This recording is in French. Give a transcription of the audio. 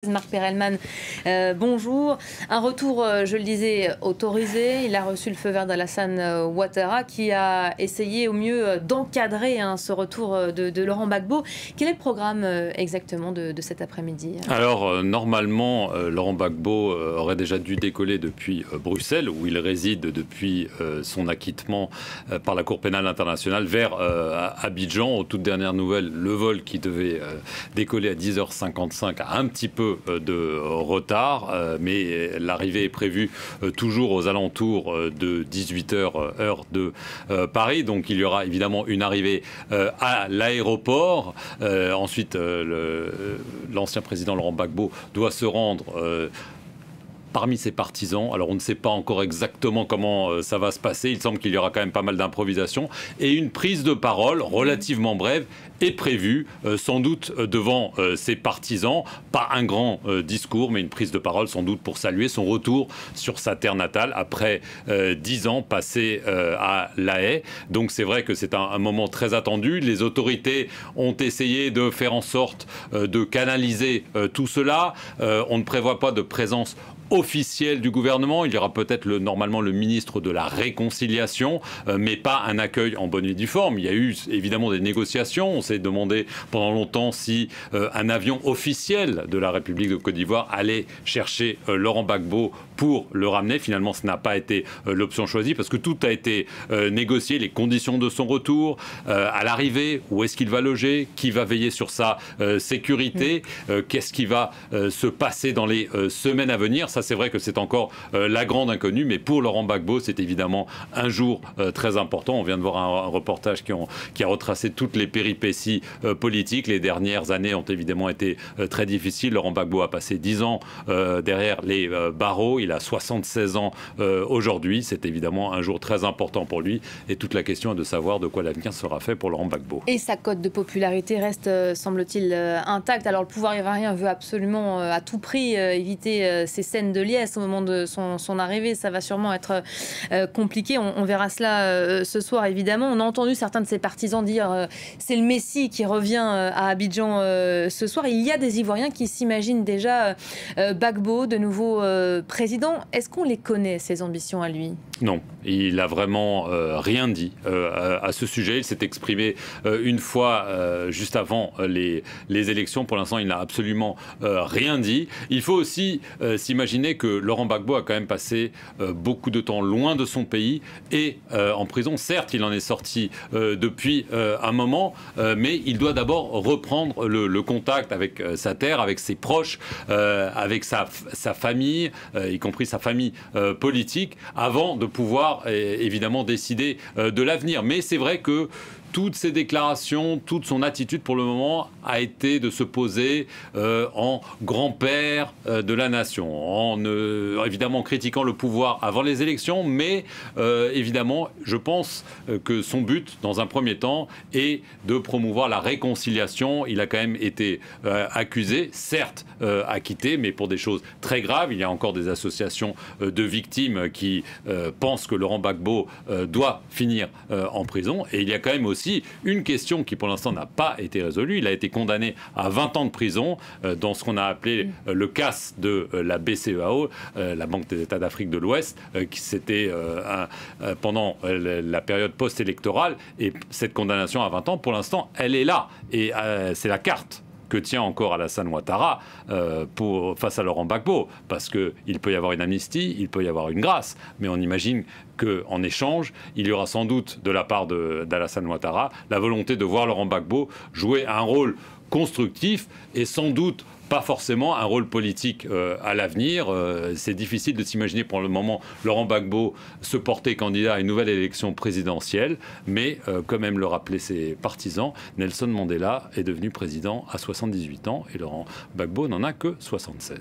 Marc Perelman, bonjour. Un retour, je le disais, autorisé. Il a reçu le feu vert d'Alassane Ouattara qui a essayé au mieux d'encadrer ce retour de Laurent Gbagbo. Quel est le programme exactement de cet après-midi? Alors, normalement, Laurent Gbagbo aurait déjà dû décoller depuis Bruxelles, où il réside depuis son acquittement par la Cour pénale internationale, vers Abidjan. Aux toutes dernières nouvelles, le vol qui devait décoller à 10h55 a un petit peu de retard, mais l'arrivée est prévue toujours aux alentours de 18h heure de Paris. Donc il y aura évidemment une arrivée à l'aéroport. Ensuite, l'ancien président Laurent Gbagbo doit se rendre parmi ses partisans. Alors on ne sait pas encore exactement comment ça va se passer. Il semble qu'il y aura quand même pas mal d'improvisation. Et une prise de parole relativement brève est prévue, sans doute devant ses partisans. Pas un grand discours, mais une prise de parole sans doute pour saluer son retour sur sa terre natale après 10 ans passés à La Haye. Donc c'est vrai que c'est un moment très attendu. Les autorités ont essayé de faire en sorte de canaliser tout cela. On ne prévoit pas de présence officiel du gouvernement. Il y aura peut-être normalement le ministre de la Réconciliation, mais pas un accueil en bonne et due forme. Il y a eu évidemment des négociations. On s'est demandé pendant longtemps si un avion officiel de la République de Côte d'Ivoire allait chercher Laurent Gbagbo pour le ramener. Finalement, ce n'a pas été l'option choisie parce que tout a été négocié, les conditions de son retour, à l'arrivée, où est-ce qu'il va loger, qui va veiller sur sa sécurité, qu'est-ce qui va se passer dans les semaines à venir. Ça, c'est vrai que c'est encore la grande inconnue, mais pour Laurent Gbagbo, c'est évidemment un jour très important. On vient de voir un reportage qui a retracé toutes les péripéties politiques. Les dernières années ont évidemment été très difficiles. Laurent Gbagbo a passé 10 ans derrière les barreaux. Il a 76 ans aujourd'hui. C'est évidemment un jour très important pour lui. Et toute la question est de savoir de quoi l'avenir sera fait pour Laurent Gbagbo. Et sa cote de popularité reste, semble-t-il, intacte. Alors le pouvoir ivoirien veut absolument à tout prix éviter ces scènes de liesse au moment de son arrivée. Ça va sûrement être compliqué. On verra cela ce soir, évidemment. On a entendu certains de ses partisans dire c'est le Messie qui revient à Abidjan ce soir. Il y a des Ivoiriens qui s'imaginent déjà Gbagbo de nouveau président. Est-ce qu'on les connaît, ses ambitions à lui? Non, il n'a vraiment rien dit à ce sujet. Il s'est exprimé une fois juste avant les élections. Pour l'instant, il n'a absolument rien dit. Il faut aussi s'imaginer que Laurent Gbagbo a quand même passé beaucoup de temps loin de son pays et en prison. Certes, il en est sorti depuis un moment, mais il doit d'abord reprendre le contact avec sa terre, avec ses proches, avec sa famille, y compris sa famille politique, avant de pouvoir évidemment décider de l'avenir. Mais c'est vrai que toutes ses déclarations, toute son attitude pour le moment a été de se poser en grand-père de la nation, en évidemment critiquant le pouvoir avant les élections, mais évidemment, je pense que son but, dans un premier temps, est de promouvoir la réconciliation. Il a quand même été accusé, certes acquitté, mais pour des choses très graves. Il y a encore des associations de victimes qui pensent que Laurent Gbagbo doit finir en prison. Et il y a quand même aussi une question qui pour l'instant n'a pas été résolue. Il a été condamné à 20 ans de prison dans ce qu'on a appelé le CAS de la BCEAO, la Banque des États d'Afrique de l'Ouest, qui c'était pendant la période post-électorale. Et cette condamnation à 20 ans, pour l'instant, elle est là. Et c'est la carte que tient encore Alassane Ouattara face à Laurent Gbagbo, parce qu'il peut y avoir une amnistie, il peut y avoir une grâce, mais on imagine qu'en échange, il y aura sans doute de la part d'Alassane Ouattara la volonté de voir Laurent Gbagbo jouer un rôle constructif et sans doute pas forcément un rôle politique à l'avenir. C'est difficile de s'imaginer pour le moment Laurent Gbagbo se porter candidat à une nouvelle élection présidentielle, mais comme même le rappelaient ses partisans, Nelson Mandela est devenu président à 78 ans et Laurent Gbagbo n'en a que 76.